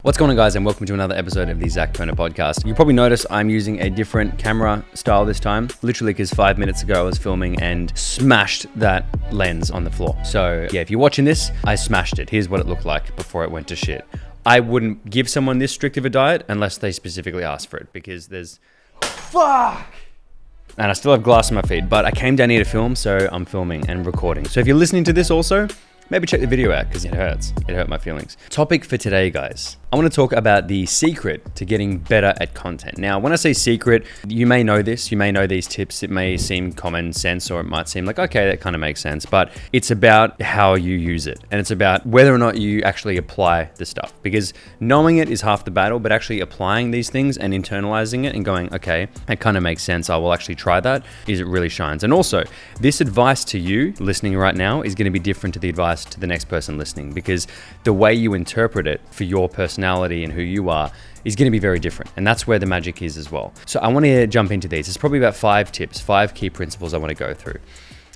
What's going on, guys, and welcome to another episode of the Zach Perner podcast. You probably noticed I'm using a different camera style this time, literally because 5 minutes ago I was filming and smashed that lens on the floor. So yeah, if you're watching this, I smashed it. Here's what it looked like before it went to shit. I wouldn't give someone this strict of a diet unless they specifically ask for it, because there's... Fuck! And I still have glass on my feet, but I came down here to film, so I'm filming and recording. So if you're listening to this also, maybe check the video out because it hurts. It hurt my feelings. Topic for today, guys. I want to talk about the secret to getting better at content. Now, when I say secret, you may know this, you may know these tips. It may seem common sense, or it might seem like, okay, that kind of makes sense, but it's about how you use it. And it's about whether or not you actually apply the stuff, because knowing it is half the battle, but actually applying these things and internalizing it and going, okay, that kind of makes sense. I will actually try that, is it really shines. And also, this advice to you listening right now is going to be different to the advice to the next person listening, because the way you interpret it for your personality and who you are is going to be very different. And that's where the magic is as well. So I want to jump into these. It's probably about 5 tips, 5 key principles I want to go through.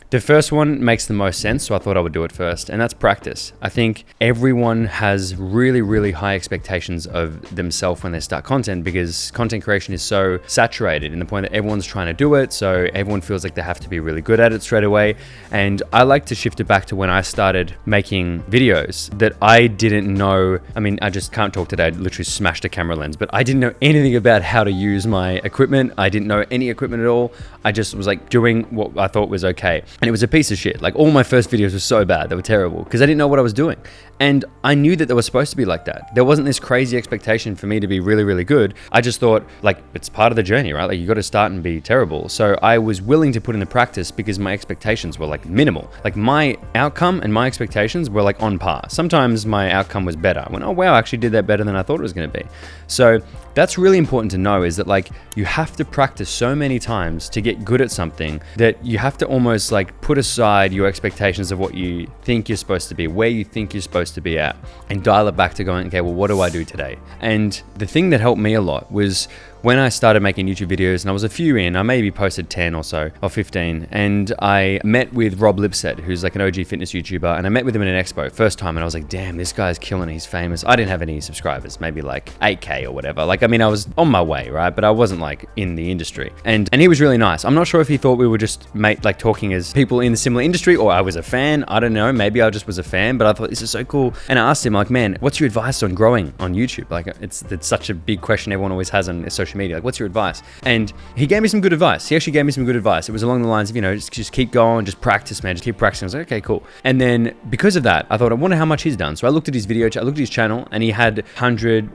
The first one makes the most sense, so I thought I would do it first, and that's practice. I think everyone has really, really high expectations of themselves when they start content, because content creation is so saturated in the point that everyone's trying to do it, so everyone feels like they have to be really good at it straight away. And I like to shift it back to when I started making videos that I didn't know. I mean, I just can't talk today. I literally smashed a camera lens, but I didn't know anything about how to use my equipment. I didn't know any equipment at all. I just was like doing what I thought was okay. And it was a piece of shit. Like, all my first videos were so bad. They were terrible because I didn't know what I was doing. And I knew that they were supposed to be like that. There wasn't this crazy expectation for me to be really, really good. I just thought, like, it's part of the journey, right? Like, you got to start and be terrible. So I was willing to put in the practice because my expectations were like minimal. Like, my outcome and my expectations were like on par. Sometimes my outcome was better. I went, oh wow, I actually did that better than I thought it was going to be. So that's really important to know, is that, like, you have to practice so many times to get good at something that you have to almost like put aside your expectations of what you think you're supposed to be, where you think you're supposed to be at, and dial it back to going, okay, well, what do I do today? And the thing that helped me a lot was when I started making YouTube videos, and I was a few in, I maybe posted 10 or so, or 15, and I met with Rob Lipset, who's like an OG fitness YouTuber, and I met with him in an expo, first time, and I was like, damn, this guy's killing it, he's famous. I didn't have any subscribers, maybe like 8K or whatever. Like, I mean, I was on my way, right? But I wasn't like in the industry. And he was really nice. I'm not sure if he thought we were just like talking as people in the similar industry, or I was a fan. I don't know, maybe I just was a fan, but I thought, this is so cool. And I asked him, like, man, what's your advice on growing on YouTube? Like, it's such a big question everyone always has on social media. Like, what's your advice? And he gave me some good advice. He actually gave me some good advice. It was along the lines of, just keep going, just practice, man, just keep practicing. I was like, okay, cool. And then because of that, I thought, I wonder how much he's done. So I looked at his video, I looked at his channel, and he had 300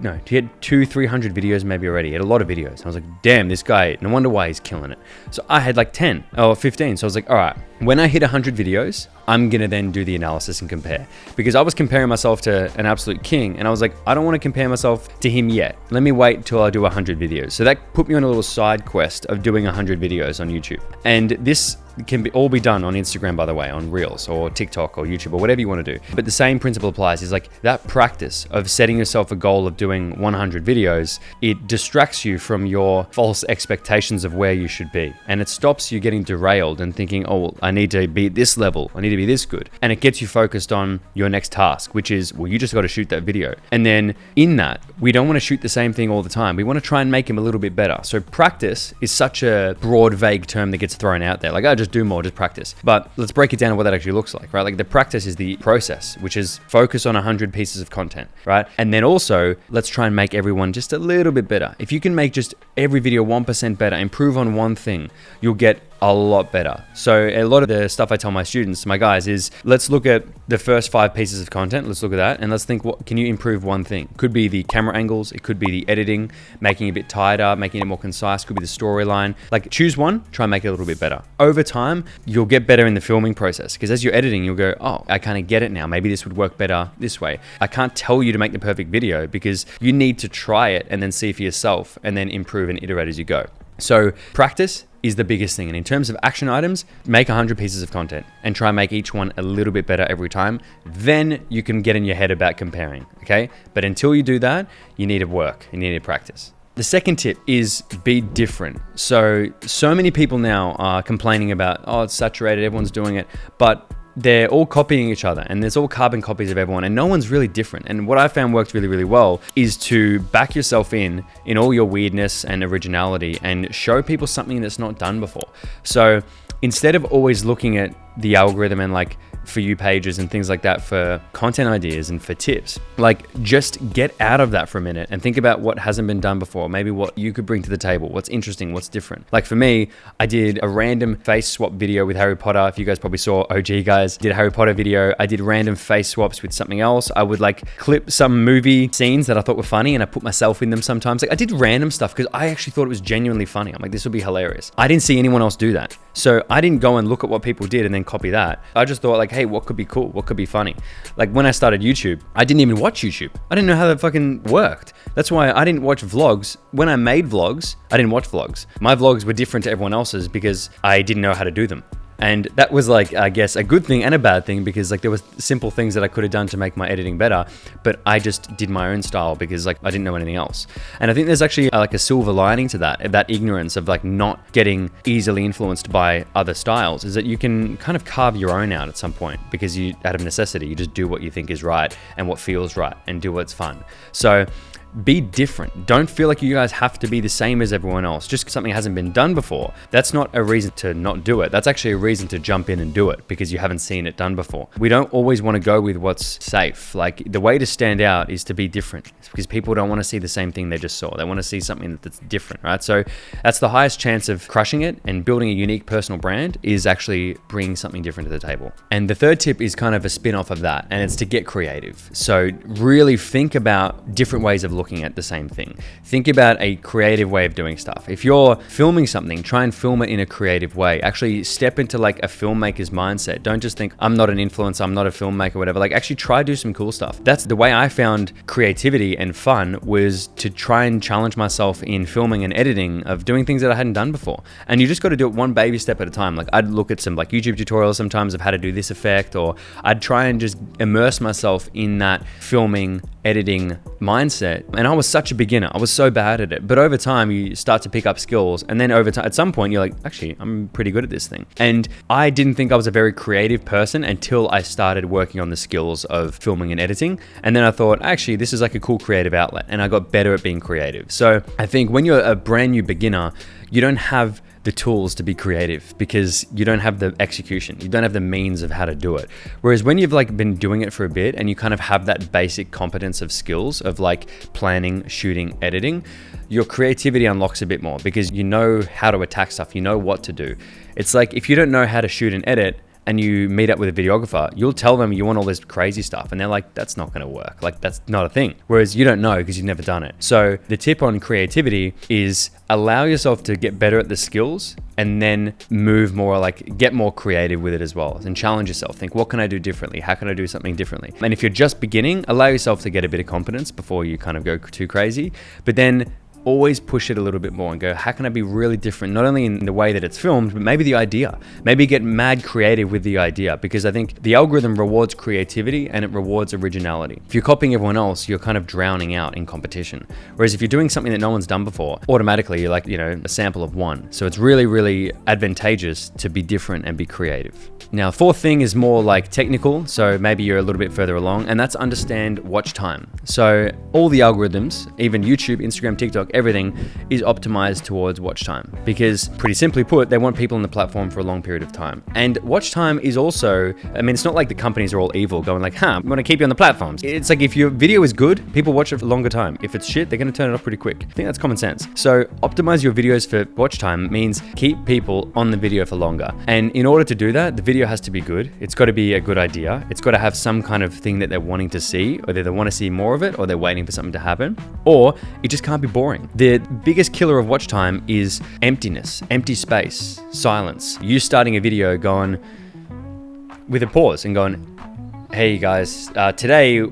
videos maybe already. He had a lot of videos. And I was like, damn, this guy, no wonder why he's killing it. So I had like 10 or 15. So I was like, all right, when I hit 100 videos, I'm going to then do the analysis and compare, because I was comparing myself to an absolute king. And I was like, I don't want to compare myself to him yet. Let me wait till I do 100 videos. So that put me on a little side quest of doing 100 videos on YouTube. And this can all be done on Instagram, by the way, on Reels or TikTok or YouTube or whatever you want to do. But the same principle applies, is like that practice of setting yourself a goal of doing 100 videos, it distracts you from your false expectations of where you should be. And it stops you getting derailed and thinking, oh, well, I need to be at this level. I need to be this good. And it gets you focused on your next task, which is, well, you just got to shoot that video. And then in that, we don't want to shoot the same thing all the time. We want to try and make them a little bit better. So practice is such a broad, vague term that gets thrown out there. Like, oh, just do more, just practice. But let's break it down to what that actually looks like, right? Like, the practice is the process, which is focus on 100 pieces of content, right? And then also, let's try and make everyone just a little bit better. If you can make just every video 1% better, improve on one thing, you'll get a lot better. So a lot of the stuff I tell my students, my guys, is let's look at the first 5 pieces of content. Let's look at that. And let's think, what can you improve one thing? Could be the camera angles. It could be the editing, making it a bit tighter, making it more concise. Could be the storyline. Like, choose one, try and make it a little bit better. Over time, you'll get better in the filming process, because as you're editing, you'll go, oh, I kind of get it now. Maybe this would work better this way. I can't tell you to make the perfect video, because you need to try it and then see for yourself and then improve and iterate as you go. So practice is the biggest thing. And in terms of action items, make 100 pieces of content and try and make each one a little bit better every time. Then you can get in your head about comparing, okay? But until you do that, you need to work, you need to practice. The second tip is be different. So many people now are complaining about, oh, it's saturated, everyone's doing it. But they're all copying each other, and there's all carbon copies of everyone, and no one's really different. And what I found worked really, really well is to back yourself in all your weirdness and originality and show people something that's not done before. So instead of always looking at the algorithm and like For You pages and things like that for content ideas and for tips, like just get out of that for a minute and think about what hasn't been done before, maybe what you could bring to the table, what's interesting, what's different. Like for me, I did a random face swap video with Harry Potter. If you guys probably saw, OG guys, did a Harry Potter video. I did random face swaps with something else. I would like clip some movie scenes that I thought were funny and I put myself in them sometimes. Like I did random stuff because I actually thought it was genuinely funny. I'm like, this would be hilarious. I didn't see anyone else do that. So I didn't go and look at what people did and then copy that. I just thought like, hey, what could be cool? What could be funny? Like when I started YouTube, I didn't even watch YouTube. I didn't know how that fucking worked. That's why I didn't watch vlogs. When I made vlogs, I didn't watch vlogs. My vlogs were different to everyone else's because I didn't know how to do them. And that was like, I guess, a good thing and a bad thing because like there was simple things that I could have done to make my editing better, but I just did my own style because like I didn't know anything else. And I think there's actually like a silver lining to that ignorance of like not getting easily influenced by other styles is that you can kind of carve your own out at some point because you, out of necessity, you just do what you think is right and what feels right and do what's fun. So be different. Don't feel like you guys have to be the same as everyone else. Just because something hasn't been done before, that's not a reason to not do it. That's actually a reason to jump in and do it because you haven't seen it done before. We don't always want to go with what's safe. Like the way to stand out is to be different. It's because people don't want to see the same thing they just saw. They want to see something that's different, right? So that's the highest chance of crushing it and building a unique personal brand is actually bringing something different to the table. And the third tip is kind of a spin-off of that, and it's to get creative. So really think about different ways of looking at the same thing. Think about a creative way of doing stuff. If you're filming something, try and film it in a creative way. Actually step into like a filmmaker's mindset. Don't just think, I'm not an influencer, I'm not a filmmaker, whatever. Like actually try to do some cool stuff. That's the way I found creativity and fun, was to try and challenge myself in filming and editing of doing things that I hadn't done before. And you just got to do it one baby step at a time. Like I'd look at some like YouTube tutorials sometimes of how to do this effect, or I'd try and just immerse myself in that filming, editing mindset. And I was such a beginner. I was so bad at it. But over time, you start to pick up skills. And then over time, at some point, you're like, actually, I'm pretty good at this thing. And I didn't think I was a very creative person until I started working on the skills of filming and editing. And then I thought, actually, this is like a cool creative outlet. And I got better at being creative. So I think when you're a brand new beginner, you don't have the tools to be creative because you don't have the execution. You don't have the means of how to do it. Whereas when you've like been doing it for a bit and you kind of have that basic competence of skills of like planning, shooting, editing, your creativity unlocks a bit more because you know how to attack stuff. You know what to do. It's like if you don't know how to shoot and edit, and you meet up with a videographer, you'll tell them you want all this crazy stuff. And they're like, that's not gonna work. Like that's not a thing. Whereas you don't know because you've never done it. So the tip on creativity is allow yourself to get better at the skills and then move more, like get more creative with it as well, and challenge yourself. Think, what can I do differently? How can I do something differently? And if you're just beginning, allow yourself to get a bit of confidence before you kind of go too crazy, but then always push it a little bit more and go, how can I be really different? Not only in the way that it's filmed, but maybe the idea. Maybe get mad creative with the idea, because I think the algorithm rewards creativity and it rewards originality. If you're copying everyone else, you're kind of drowning out in competition. Whereas if you're doing something that no one's done before, automatically you're like, a sample of one. So it's really, really advantageous to be different and be creative. Now, fourth thing is more like technical. So maybe you're a little bit further along, and that's understand watch time. So all the algorithms, even YouTube, Instagram, TikTok, everything is optimized towards watch time, because pretty simply put, they want people on the platform for a long period of time. And watch time is also, it's not like the companies are all evil going like, we want to keep you on the platforms. It's like if your video is good, people watch it for a longer time. If it's shit, they're going to turn it off pretty quick. I think that's common sense. So optimize your videos for watch time means keep people on the video for longer. And in order to do that, the video has to be good. It's got to be a good idea. It's got to have some kind of thing that they're wanting to see, or they want to see more of it, or they're waiting for something to happen, or it just can't be boring. The biggest killer of watch time is emptiness, empty space, silence. You starting a video going with a pause and going, hey guys, today,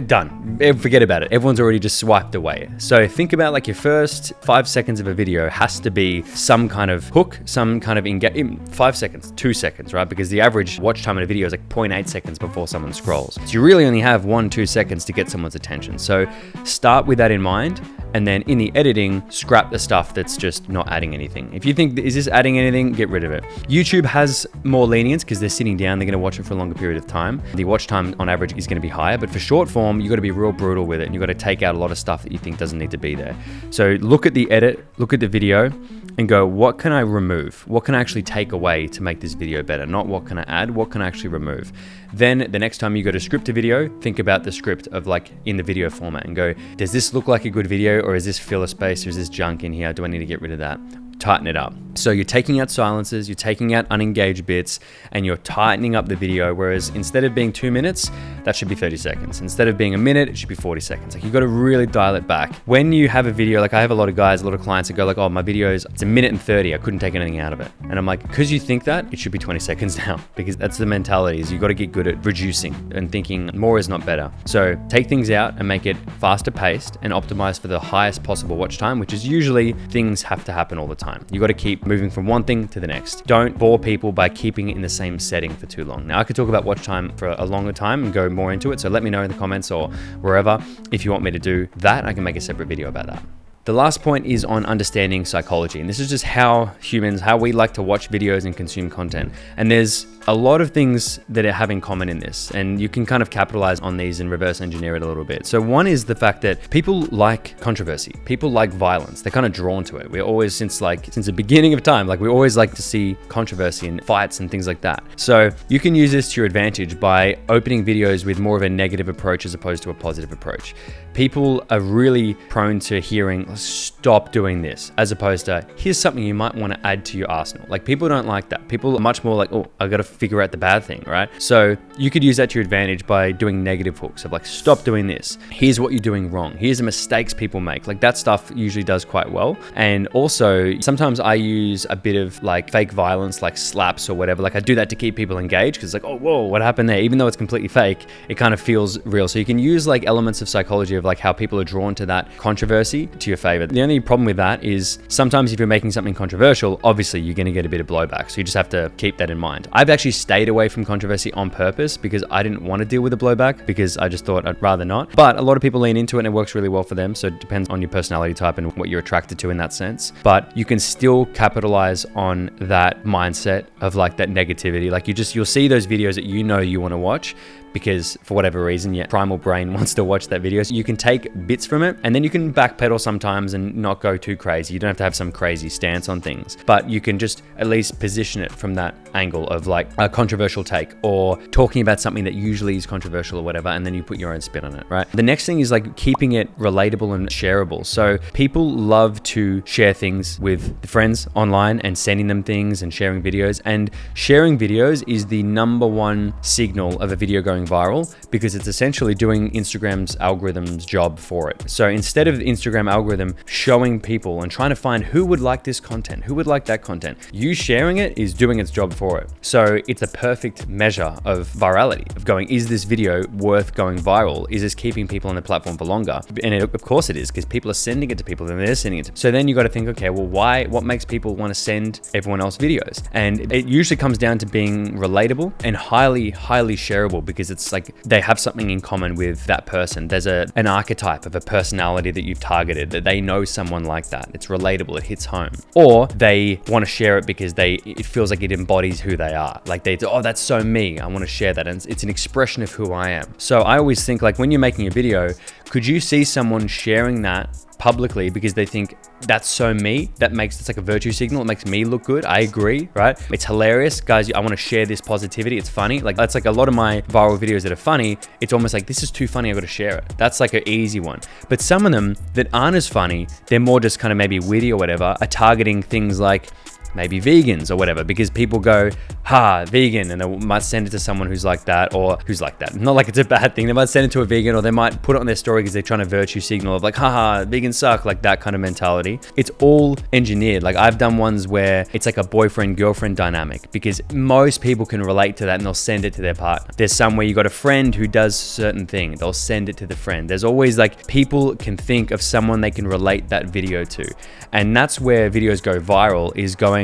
done. Forget about it. Everyone's already just swiped away. So think about like your first 5 seconds of a video has to be some kind of hook, some kind of 5 seconds, 2 seconds, right? Because the average watch time in a video is like 0.8 seconds before someone scrolls. So you really only have 1-2 seconds to get someone's attention. So start with that in mind And then in the editing, scrap the stuff that's just not adding anything. If you think, is this adding anything? Get rid of it. YouTube has more lenience because they're sitting down, they're going to watch it for a longer period of time. The watch time on average is going to be higher, but for short form, you got to be real brutal with it, and you got to take out a lot of stuff that you think doesn't need to be there. So look at the edit, look at the video, and go, what can I remove? What can I actually take away to make this video better? Not what can I add, what can I actually remove? Then the next time you go to script a video, think about the script of like in the video format and go, does this look like a good video, or is this filler space, or is this junk in here? Do I need to get rid of that? Tighten it up. So you're taking out silences, you're taking out unengaged bits, and you're tightening up the video. Whereas instead of being 2 minutes, that should be 30 seconds. Instead of being a minute, it should be 40 seconds. Like, you got to really dial it back. When you have a video, like I have a lot of guys, a lot of clients that go like, oh, my video is, it's a minute and 30. I couldn't take anything out of it. And I'm like, because you think that, it should be 20 seconds now, because that's the mentality, is you got to get good at reducing and thinking more is not better. So take things out and make it faster paced and optimize for the highest possible watch time, which is usually things have to happen all the time. You got to keep moving from one thing to the next. Don't bore people by keeping it in the same setting for too long. Now, I could talk about watch time for a longer time and go more into it. So let me know in the comments or wherever if you want me to do that. I can make a separate video about that. The last point is on understanding psychology. And this is just how humans, how we like to watch videos and consume content. And there's a lot of things that have in common in this, and you can kind of capitalize on these and reverse engineer it a little bit. So one is the fact that people like controversy. People like violence. They're kind of drawn to it. We're always, since the beginning of time, like we always like to see controversy and fights and things like that. So you can use this to your advantage by opening videos with more of a negative approach as opposed to a positive approach. People are really prone to hearing, stop doing this, as opposed to, here's something you might want to add to your arsenal. Like, people don't like that. People are much more like, oh, I got to figure out the bad thing, right? So you could use that to your advantage by doing negative hooks of like, stop doing this. Here's what you're doing wrong. Here's the mistakes people make. Like, that stuff usually does quite well. And also sometimes I use a bit of like fake violence, like slaps or whatever. Like, I do that to keep people engaged, because like, oh, whoa, what happened there? Even though it's completely fake, it kind of feels real. So you can use like elements of psychology of like how people are drawn to that controversy to your favor. The only problem with that is sometimes if you're making something controversial, obviously you're going to get a bit of blowback. So you just have to keep that in mind. I've actually stayed away from controversy on purpose because I didn't want to deal with the blowback, because I just thought I'd rather not. But a lot of people lean into it and it works really well for them. So it depends on your personality type and what you're attracted to in that sense. But you can still capitalize on that mindset of like that negativity. Like, you'll see those videos that you know you want to watch, because for whatever reason, your primal brain wants to watch that video. So you can take bits from it, and then you can backpedal sometimes and not go too crazy. You don't have to have some crazy stance on things, but you can just at least position it from that angle of like a controversial take, or talking about something that usually is controversial or whatever, and then you put your own spin on it, right? The next thing is like keeping it relatable and shareable. So people love to share things with friends online and sending them things and sharing videos. And sharing videos is the #1 signal of a video going viral, because it's essentially doing Instagram's algorithm's job for it. So instead of the Instagram algorithm showing people and trying to find who would like this content, who would like that content, you sharing it is doing its job for it. So it's a perfect measure of virality, of going, is this video worth going viral? Is this keeping people on the platform for longer? And of course it is, because people are sending it to people and they're sending it to. So then you got to think, okay, well, what makes people want to send everyone else videos? And it usually comes down to being relatable and highly shareable, because it's like they have something in common with that person. There's an archetype of a personality that you've targeted, that they know someone like that. It's relatable, it hits home. Or they want to share it because it feels like it embodies who they are. Like oh, that's so me, I want to share that. And it's an expression of who I am. So I always think, like, when you're making a video, could you see someone sharing that publicly because they think that's so me? It's like a virtue signal. It makes me look good. I agree, right? It's hilarious, guys. I want to share this positivity. It's funny. Like, that's like a lot of my viral videos that are funny. It's almost like, this is too funny, I got to share it. That's like an easy one. But some of them that aren't as funny, they're more just kind of maybe witty or whatever, are targeting things like maybe vegans or whatever, because people go, ha, vegan, and they might send it to someone who's like that, or who's like that. Not like it's a bad thing. They might send it to a vegan, or they might put it on their story because they're trying to virtue signal of like, haha, vegans suck, like that kind of mentality. It's all engineered. Like, I've done ones where it's like a boyfriend-girlfriend dynamic, because most people can relate to that and they'll send it to their partner. There's some where you got a friend who does certain thing, they'll send it to the friend. There's always like, people can think of someone they can relate that video to. And that's where videos go viral, is going,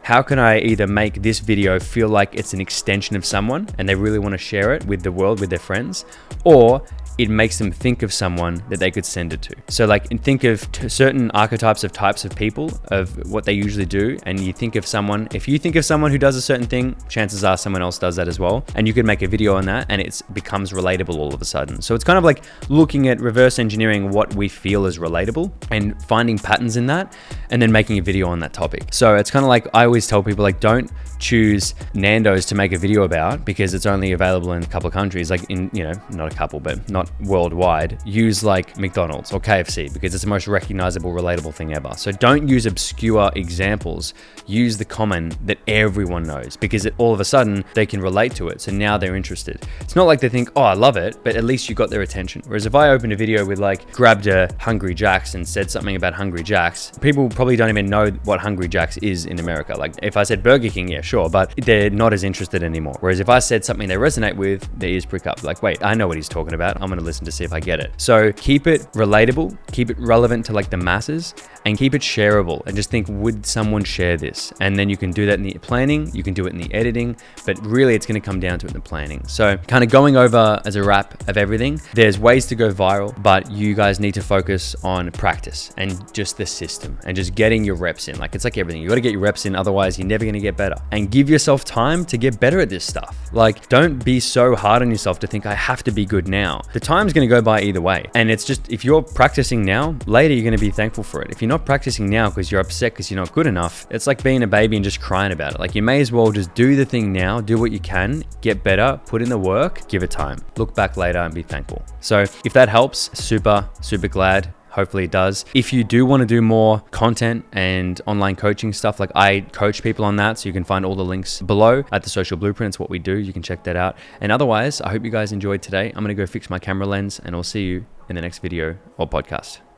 how can I either make this video feel like it's an extension of someone and they really want to share it with the world, with their friends, or it makes them think of someone that they could send it to. So like think of certain archetypes of types of people, of what they usually do, and you think of someone, if you think of someone who does a certain thing, chances are someone else does that as well. And you could make a video on that and it becomes relatable all of a sudden. So it's kind of like looking at reverse engineering what we feel is relatable and finding patterns in that and then making a video on that topic. So it's kind of like, I always tell people, like, don't choose Nando's to make a video about because it's only available in a couple of countries, like in, you know, not a couple, but not worldwide. Use like McDonald's or KFC because it's the most recognizable, relatable thing ever. So don't use obscure examples. Use the common that everyone knows, because all of a sudden they can relate to it. So now they're interested. It's not like they think, oh, I love it, but at least you got their attention. Whereas if I opened a video with like, grabbed a Hungry Jack's and said something about Hungry Jack's, people probably don't even know what Hungry Jack's is in America. Like if I said Burger King, yeah, sure, but they're not as interested anymore. Whereas if I said something they resonate with, their ears prick up. Like, wait, I know what he's talking about. I'm going to listen to see if I get it. So keep it relatable, keep it relevant to like the masses, and keep it shareable. And just think, would someone share this? And then you can do that in the planning, you can do it in the editing, but really it's going to come down to it in the planning. So kind of going over as a wrap of everything, there's ways to go viral, but you guys need to focus on practice and just the system and just getting your reps in. Like it's like everything, you got to get your reps in, otherwise you're never going to get better. And give yourself time to get better at this stuff. Like don't be so hard on yourself to think I have to be good now. The time's going to go by either way. And it's just, if you're practicing now, later you're going to be thankful for it. If you're not practicing now because you're upset because you're not good enough, it's like being a baby and just crying about it. Like you may as well just do the thing now, do what you can, get better, put in the work, give it time. Look back later and be thankful. So if that helps, super glad. Hopefully it does. If you do want to do more content and online coaching stuff, like I coach people on that, so you can find all the links below at the Social Blueprint. It's what we do. You can check that out. And otherwise, I hope you guys enjoyed today. I'm going to go fix my camera lens and I'll see you in the next video or podcast.